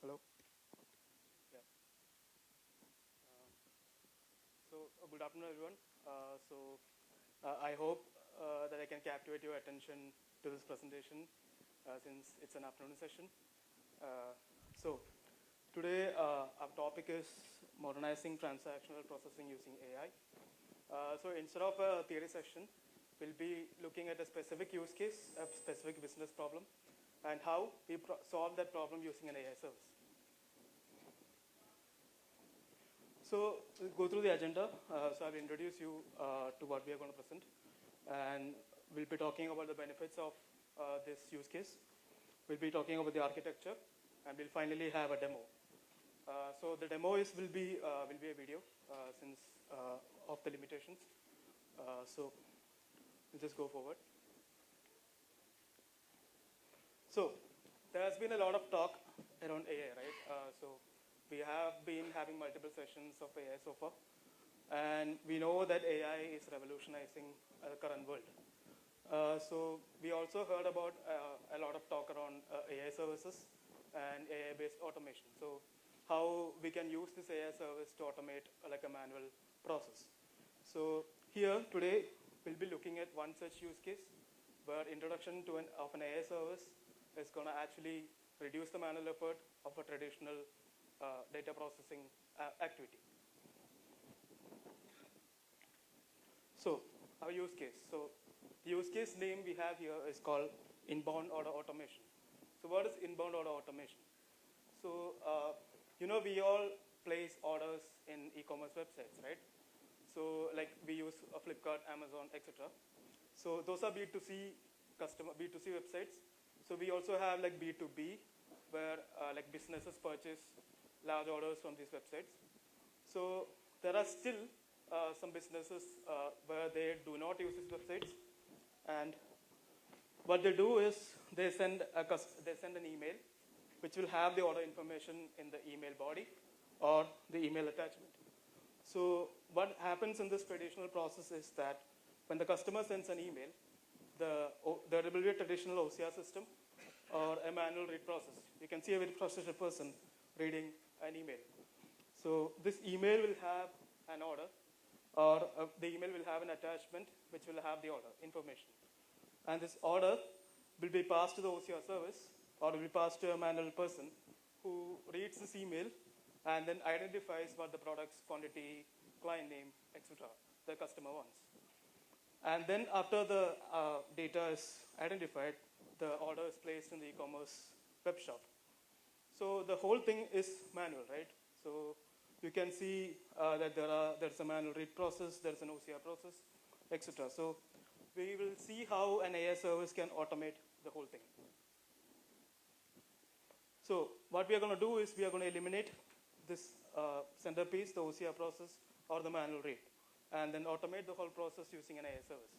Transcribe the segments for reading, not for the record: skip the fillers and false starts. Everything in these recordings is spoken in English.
Hello. Yeah. Good afternoon, everyone. I hope that I can captivate your attention to this presentation since it's an afternoon session. So today our topic is modernizing transactional processing using AI. So instead of a theory session, we'll be looking at a specific use case, a specific business problem, and how we solve that problem using an AI service. So we'll go through the agenda. So I'll introduce you to what we are going to present. And we'll be talking about the benefits of this use case. We'll be talking about the architecture. And we'll finally have a demo. So the demo will be a video since of the limitations. So we'll just go forward. So there has been a lot of talk around AI, right? So we have been having multiple sessions of AI so far. And we know that AI is revolutionizing the current world. So we also heard about a lot of talk around AI services and AI-based automation. So how we can use this AI service to automate like a manual process. So here today we'll be looking at one such use case where introduction of an AI service is going to actually reduce the manual effort of a traditional data processing activity. So our use case. So the use case name we have here is called inbound order automation. So what is inbound order automation? So we all place orders in e-commerce websites, right? So like we use Flipkart, Amazon, etc. So those are B2C websites. So we also have like B2B where like businesses purchase large orders from these websites. So there are still some businesses where they do not use these websites, and what they do is they send an email which will have the order information in the email body or the email attachment. So what happens in this traditional process is that when the customer sends an email, there will be a traditional OCR system or a manual read process. You can see a very frustrated person reading an email. So this email will have an order, or the email will have an attachment which will have the order information. And this order will be passed to the OCR service, or will be passed to a manual person who reads this email and then identifies what the product's quantity, client name, etc. the customer wants. And then after the data is identified, the order is placed in the e-commerce web shop. So the whole thing is manual, right? So you can see that there's a manual read process, there's an OCR process, etc. So we will see how an AI service can automate the whole thing. So what we are going to do is we are going to eliminate this centerpiece, the OCR process, or the manual read, and then automate the whole process using an AI service.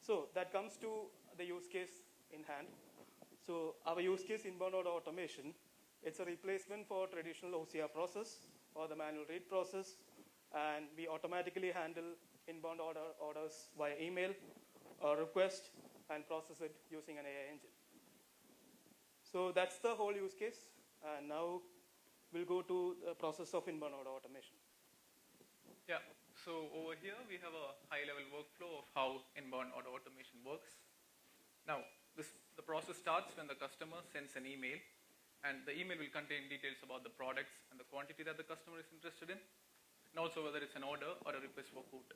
So that comes to the use case in hand. So our use case, inbound order automation, it's a replacement for traditional OCR process or the manual read process, and we automatically handle inbound orders via email or request and process it using an AI engine. So that's the whole use case, and now we'll go to the process of inbound order automation. Yeah, so over here we have a high-level workflow of how inbound order automation works. Now, the process starts when the customer sends an email, and the email will contain details about the products and the quantity that the customer is interested in, and also whether it's an order or a request for quote.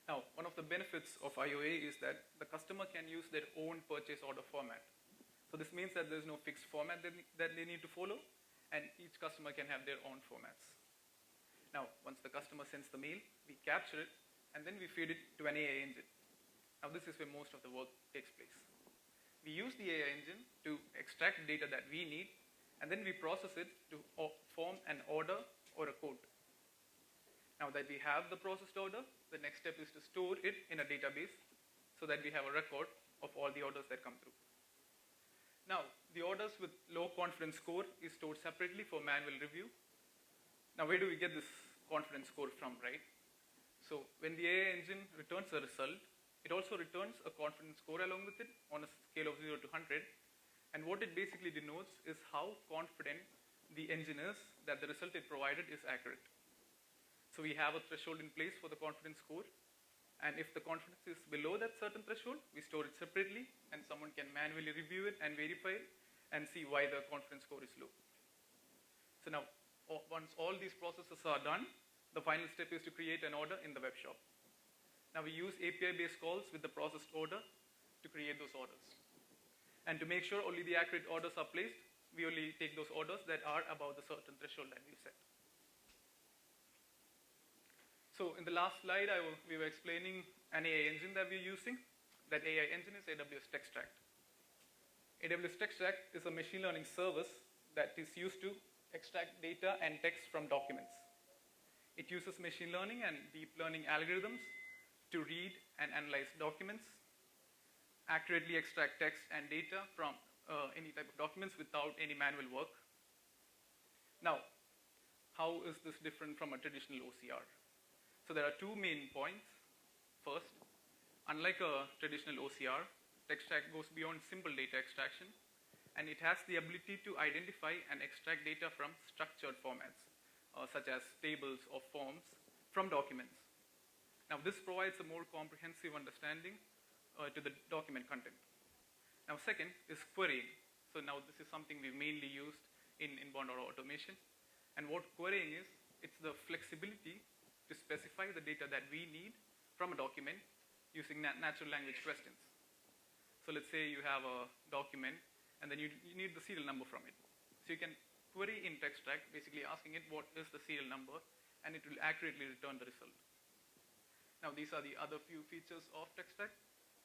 Now, one of the benefits of IOA is that the customer can use their own purchase order format. So this means that there's no fixed format that they need to follow, and each customer can have their own formats. Now, once the customer sends the mail, we capture it, and then we feed it to an AI engine. Now, this is where most of the work takes place. We use the AI engine to extract data that we need, and then we process it to form an order or a quote. Now that we have the processed order, the next step is to store it in a database so that we have a record of all the orders that come through. Now, the orders with low confidence score is stored separately for manual review. Now, where do we get this confidence score from, right? So when the AI engine returns a result, it also returns a confidence score along with it on a scale of 0 to 100. And what it basically denotes is how confident the engine is that the result it provided is accurate. So we have a threshold in place for the confidence score. And if the confidence is below that certain threshold, we store it separately, and someone can manually review it and verify it and see why the confidence score is low. So now, once all these processes are done, the final step is to create an order in the web shop. Now we use API-based calls with the processed order to create those orders. And to make sure only the accurate orders are placed, we only take those orders that are above the certain threshold that we've set. So in the last slide, we were explaining an AI engine that we're using. That AI engine is AWS TextRact. AWS TextRact is a machine learning service that is used to extract data and text from documents. It uses machine learning and deep learning algorithms to read and analyze documents, accurately extract text and data from any type of documents without any manual work. Now, how is this different from a traditional OCR? So there are two main points. First, unlike a traditional OCR, TextRact goes beyond simple data extraction, and it has the ability to identify and extract data from structured formats, such as tables or forms, from documents. Now this provides a more comprehensive understanding to the document content. Now second is querying. So now this is something we've mainly used in inbound order automation. And what querying is, it's the flexibility to specify the data that we need from a document using natural language questions. So let's say you have a document and then you need the serial number from it. So you can query in TextRact, basically asking it what is the serial number, and it will accurately return the result. Now these are the other few features of TextRact.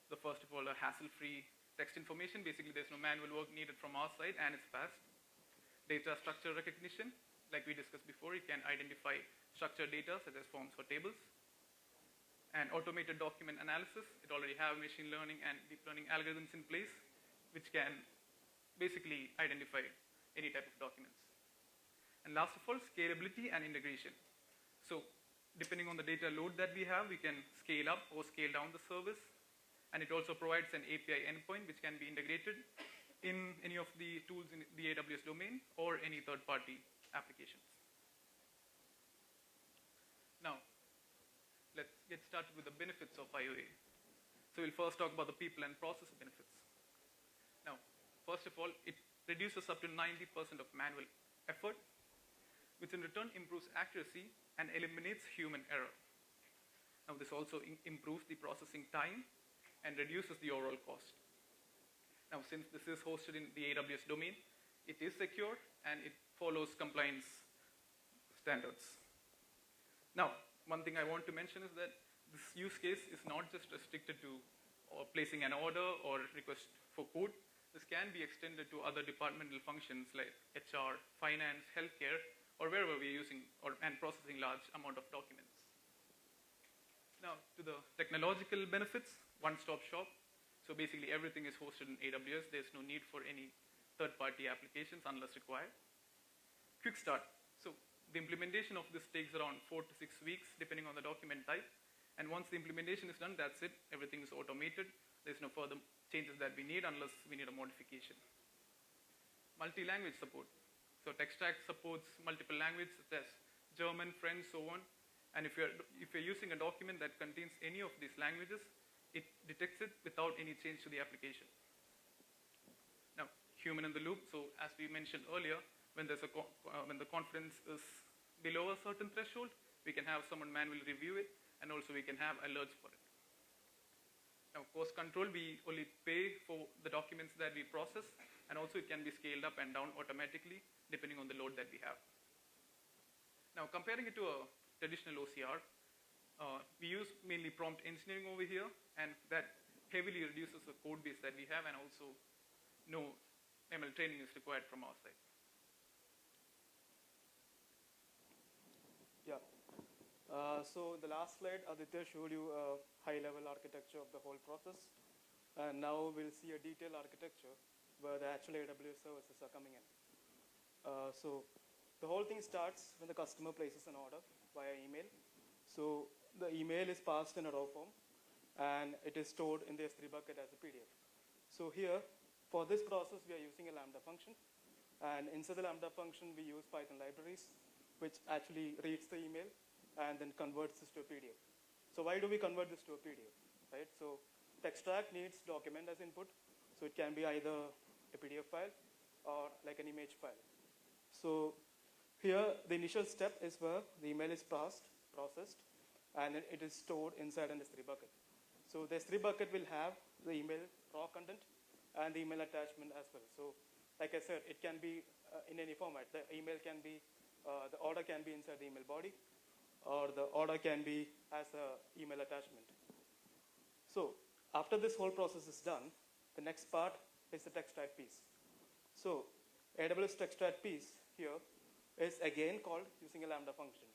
The first of all, a hassle-free text information. Basically there's no manual work needed from our side, and it's fast. Data structure recognition, like we discussed before, it can identify structured data such as forms or tables. And automated document analysis, it already have machine learning and deep learning algorithms in place, which can basically identify any type of documents. And last of all, scalability and integration. So depending on the data load that we have, we can scale up or scale down the service. And it also provides an API endpoint which can be integrated in any of the tools in the AWS domain or any third-party applications. Now, let's get started with the benefits of IOA. So we'll first talk about the people and process benefits. Now, first of all, it reduces up to 90% of manual effort, which in return improves accuracy and eliminates human error. Now, this also improves the processing time and reduces the overall cost. Now, since this is hosted in the AWS domain, it is secure and it follows compliance standards. Now, one thing I want to mention is that this use case is not just restricted to placing an order or request for code. This can be extended to other departmental functions like HR, finance, healthcare, or wherever we're using and processing large amount of documents. Now, to the technological benefits, one-stop shop. So basically everything is hosted in AWS. There's no need for any third-party applications unless required. Quick start. So the implementation of this takes around 4 to 6 weeks, depending on the document type. And once the implementation is done, that's it. Everything is automated. There's no further changes that we need unless we need a modification. Multi-language support. So TextRact supports multiple languages such as German, French, so on. And if you're using a document that contains any of these languages, it detects it without any change to the application. Now, human in the loop. So as we mentioned earlier, when the confidence is below a certain threshold, we can have someone manually review it, and also we can have alerts for it. Now, cost control, we only pay for the documents that we process, and also it can be scaled up and down automatically depending on the load that we have. Now, comparing it to a traditional OCR, we use mainly prompt engineering over here, and that heavily reduces the code base that we have, and also no ML training is required from our side. Yeah. So the last slide, Aditya showed you a high-level architecture of the whole process. And now we'll see a detailed architecture where the actual AWS services are coming in. So the whole thing starts when the customer places an order via email. So the email is passed in a raw form, and it is stored in the S3 bucket as a PDF. So here, for this process, we are using a Lambda function. And inside the Lambda function, we use Python libraries, which actually reads the email and then converts this to a PDF. So why do we convert this to a PDF? Right? So the extract needs document as input. So it can be either a PDF file or like an image file. So here, the initial step is where the email is processed, and it is stored inside an S3 bucket. So the S3 bucket will have the email raw content and the email attachment as well. So like I said, it can be in any format. The email can be, the order can be inside the email body, or the order can be as an email attachment. So after this whole process is done, the next part is the text type piece. So AWS text type piece here is again called using a Lambda function.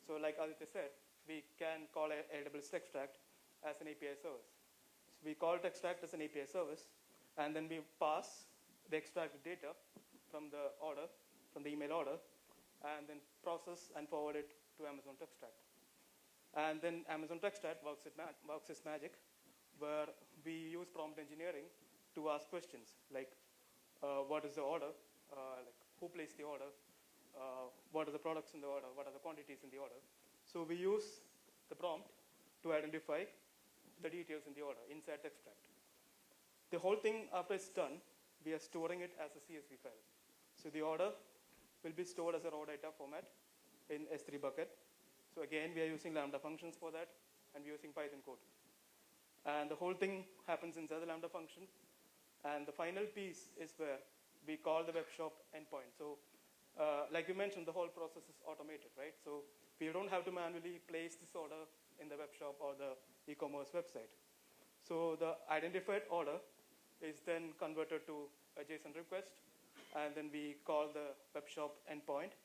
So like Aditya said, we can call a AWS extract as an API service. So we call extract as an API service, and then we pass the extract data from the order, from the email order, and then process and forward it to Amazon Extract. And then Amazon Extract works its magic, where we use prompt engineering to ask questions like, what is the order, like who placed the order, what are the products in the order, what are the quantities in the order. So we use the prompt to identify the details in the order inside the extract. The whole thing, after it's done, we are storing it as a CSV file. So the order will be stored as a raw data format in S3 bucket. So again, we are using Lambda functions for that, and we're using Python code. And the whole thing happens inside the Lambda function. And the final piece is where we call the web shop endpoint. So like you mentioned, the whole process is automated, right? So we don't have to manually place this order in the web shop or the e-commerce website. So the identified order is then converted to a JSON request, and then we call the web shop endpoint,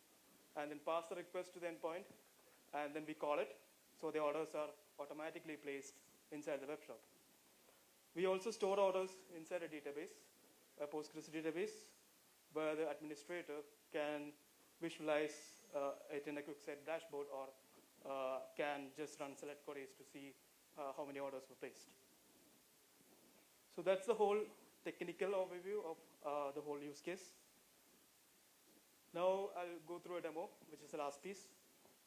and then pass the request to the endpoint, and then we call it. So the orders are automatically placed inside the web shop. We also store orders inside a database, a Postgres database, where the administrator can visualize it in a quick set dashboard, or can just run select queries to see how many orders were placed. So that's the whole technical overview of the whole use case. Now I'll go through a demo, which is the last piece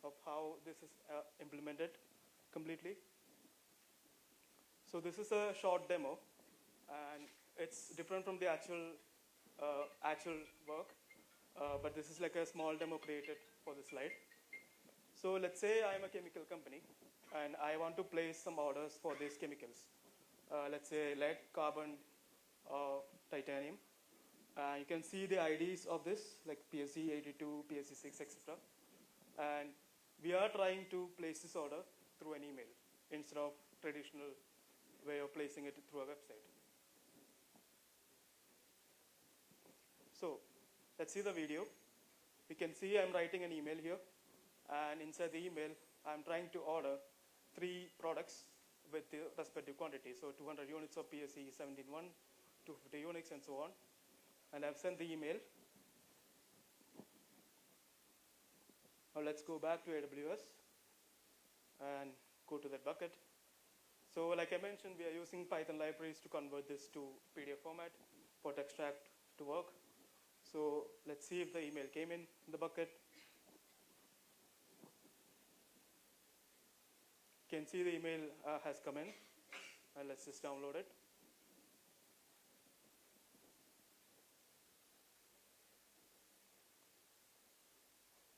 of how this is implemented completely. So this is a short demo, and it's different from the actual work, but this is like a small demo created for the slide. So let's say I'm a chemical company, and I want to place some orders for these chemicals. Let's say lead, carbon, titanium. You can see the IDs of this, like PSC 82, PSC 6, etc. And we are trying to place this order through an email instead of traditional way of placing it through a website. So let's see the video. You can see I'm writing an email here, and inside the email, I'm trying to order 3 products with the respective quantity. So 200 units of PSC 17.1, 250 units, and so on. And I've sent the email. Now let's go back to AWS and go to that bucket. So like I mentioned, we are using Python libraries to convert this to PDF format for extract to work. So let's see if the email came in the bucket. You can see the email has come in, and let's just download it.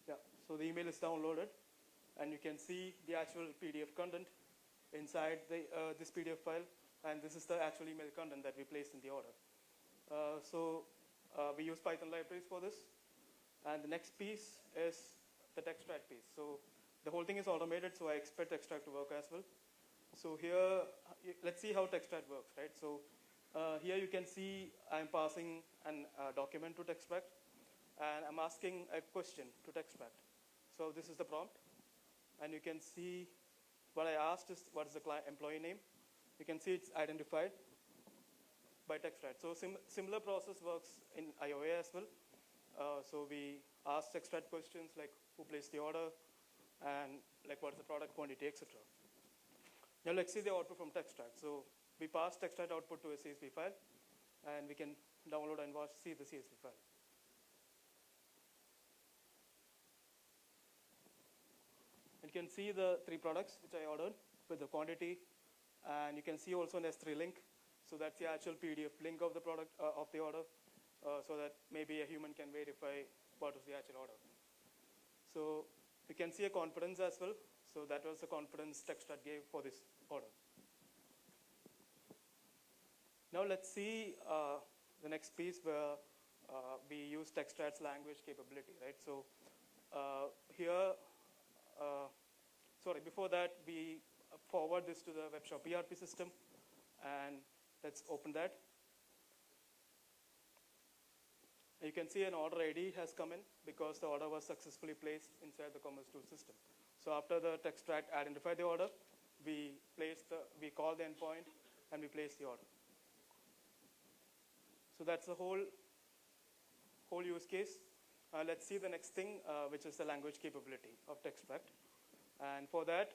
Yeah, so the email is downloaded, and you can see the actual PDF content inside this PDF file, and this is the actual email content that we placed in the order. We use Python libraries for this, and the next piece is the extract piece. So the whole thing is automated, so I expect extract to work as well. So here, let's see how extract works, right? So here you can see I'm passing a document to extract, and I'm asking a question to extract. So this is the prompt, and you can see what I asked is what is the employee name. You can see it's identified by extract. So similar process works in IOA as well. So we ask extract questions like who placed the order, and like what's the product quantity, etc. Now let's see the output from extract. So we pass extract output to a CSV file, and we can download and see the CSV file. You can see the 3 products which I ordered with the quantity, and you can see also an S3 link. So that's the actual PDF link of the product of the order, so that maybe a human can verify what is the actual order. So you can see a confidence as well. So that was the confidence TextStrat gave for this order. Now let's see the next piece where we use TextStrat's language capability, right? So here, before that, we forward this to the webshop ERP system, and let's open that. You can see an order ID has come in because the order was successfully placed inside the Commerce Tool system. So after the TextStrat identified the order, we call the endpoint and we place the order. So that's the whole use case. Let's see the next thing, which is the language capability of TextStrat. And for that,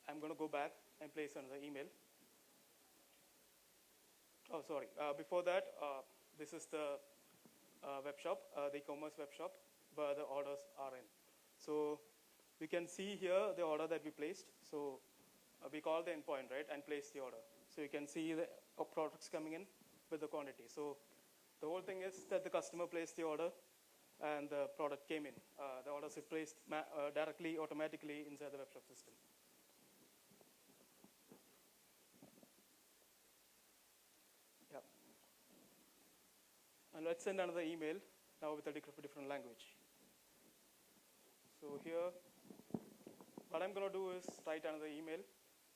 I'm going to go back and place another email. Oh, sorry. Before that, this is the web shop, the e-commerce web shop, where the orders are in. So we can see here the order that we placed. So we call the endpoint, right, and place the order. So you can see the products coming in with the quantity. So the whole thing is that the customer placed the order and the product came in. The orders are placed directly, automatically inside the web shop system. Yeah. And let's send another email now with a different language. So here, what I'm going to do is write another email,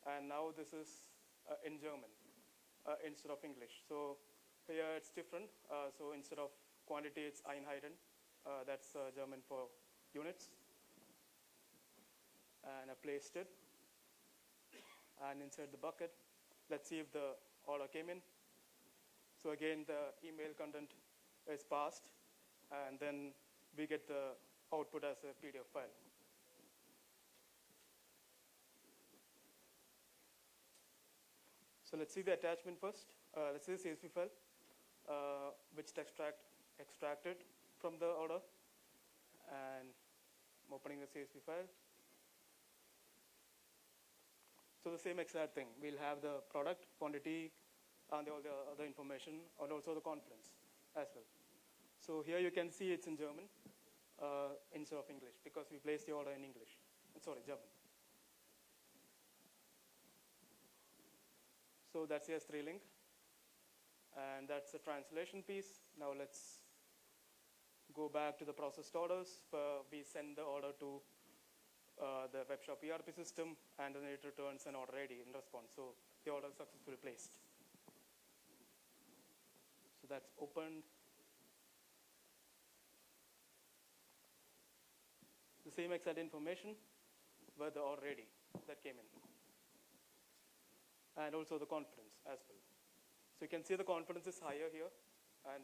and now this is in German instead of English. So here it's different. So instead of quantity, it's Einheiten. That's German for units. And I placed it. And inside the bucket, let's see if the order came in. So again, the email content is passed, and then we get the output as a PDF file. So let's see the attachment first. Let's see the CSV file, which TextStrat extracted from the order. And I'm opening the CSV file. So the same exact thing. We'll have the product, quantity, and all the other information, and also the confidence as well. So here you can see it's in German instead of English, because we placed the order in English. Sorry, German. So that's the S3 link. And that's the translation piece. Now let's go back to the processed orders. We send the order to the webshop ERP system, and then it returns an order ID in response. So the order is successfully placed. So that's opened. The same exact information with the order ID that came in. And also the confidence as well. So you can see the confidence is higher here. And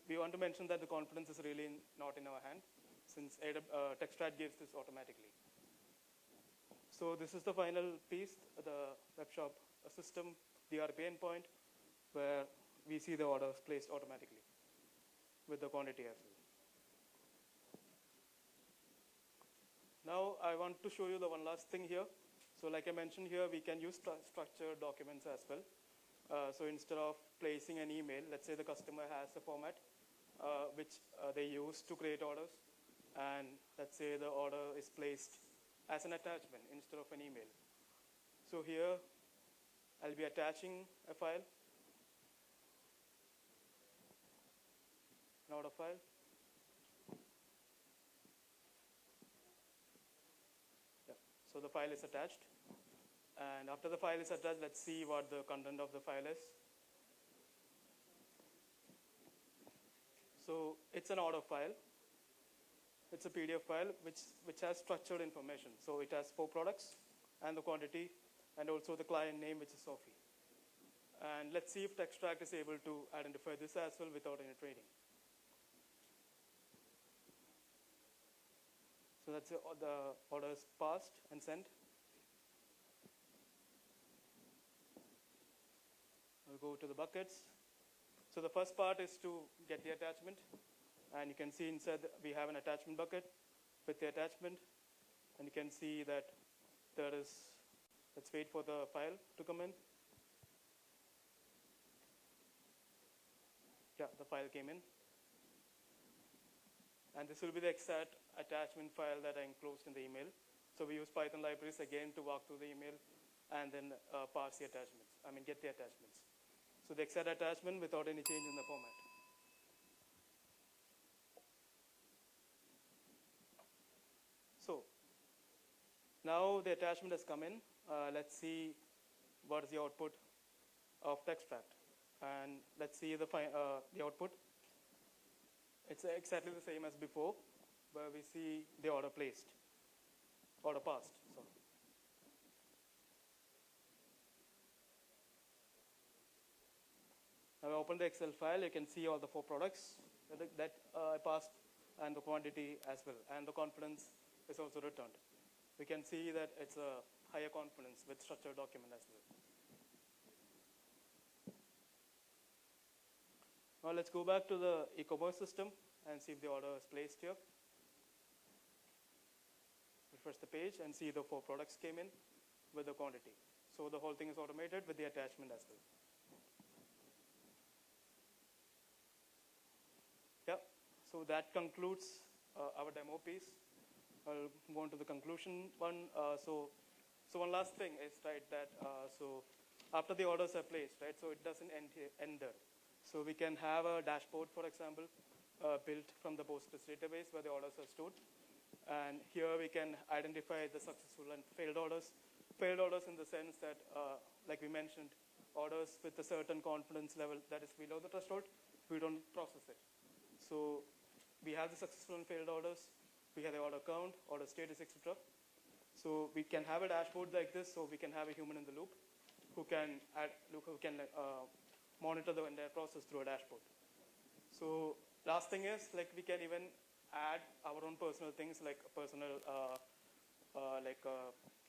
we want to mention that the confidence is really not in our hand, since TextStrat gives this automatically. So this is the final piece, the webshop system, the ERP endpoint, where we see the orders placed automatically with the quantity as well. Now I want to show you the one last thing here. So like I mentioned here, we can use structured documents as well. So instead of placing an email, let's say the customer has a format which they use to create orders, and let's say the order is placed as an attachment instead of an email. So here I'll be attaching a file, an order file. Yeah. So the file is attached. And after the file is attached, let's see what the content of the file is. So it's an order file. It's a PDF file which has structured information. So it has 4 products and the quantity, and also the client name, which is Sophie. And let's see if TextStrat is able to identify this as well without any training. So that's the orders passed and sent. We'll go to the buckets. So the first part is to get the attachment. And you can see inside we have an attachment bucket with the attachment. And you can see that there is, let's wait for the file to come in. Yeah, the file came in. And this will be the exact attachment file that I enclosed in the email. So we use Python libraries again to walk through the email and then parse the attachments, get the attachments. So the exact attachment without any change in the format. So now the attachment has come in. Let's see what is the output of TextFact. And let's see the output. It's exactly the same as before, where we see the order placed, order passed. Sorry. Now I open the Excel file. You can see all the 4 products that I passed and the quantity as well. And the confidence is also returned. We can see that it's a higher confidence with structured document as well. Now let's go back to the e-commerce system and see if the order is placed here. Refresh the page and see the 4 products came in with the quantity. So the whole thing is automated with the attachment as well. Yeah, so that concludes our demo piece. I'll go on to the conclusion one. So one last thing is that so after the orders are placed, right? So it doesn't end there. So we can have a dashboard, for example, built from the Postgres database where the orders are stored. And here we can identify the successful and failed orders. Failed orders in the sense that, like we mentioned, orders with a certain confidence level that is below the threshold, we don't process it. So we have the successful and failed orders. We have the order count, order status, etc. So we can have a dashboard like this, so we can have a human in the loop who can monitor the entire process through a dashboard. So last thing is, like, we can even add our own personal things, like a personal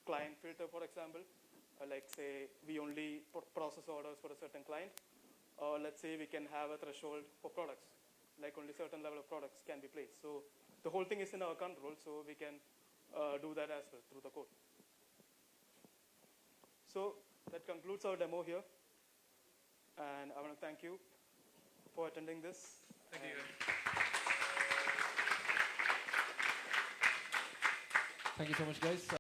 client filter, for example. Like, say, we only process orders for a certain client. Or let's say we can have a threshold for products, like only certain level of products can be placed. So the whole thing is in our control, so we can do that as well through the code. So that concludes our demo here. And I want to thank you for attending this. Thank you. Thank you so much, guys.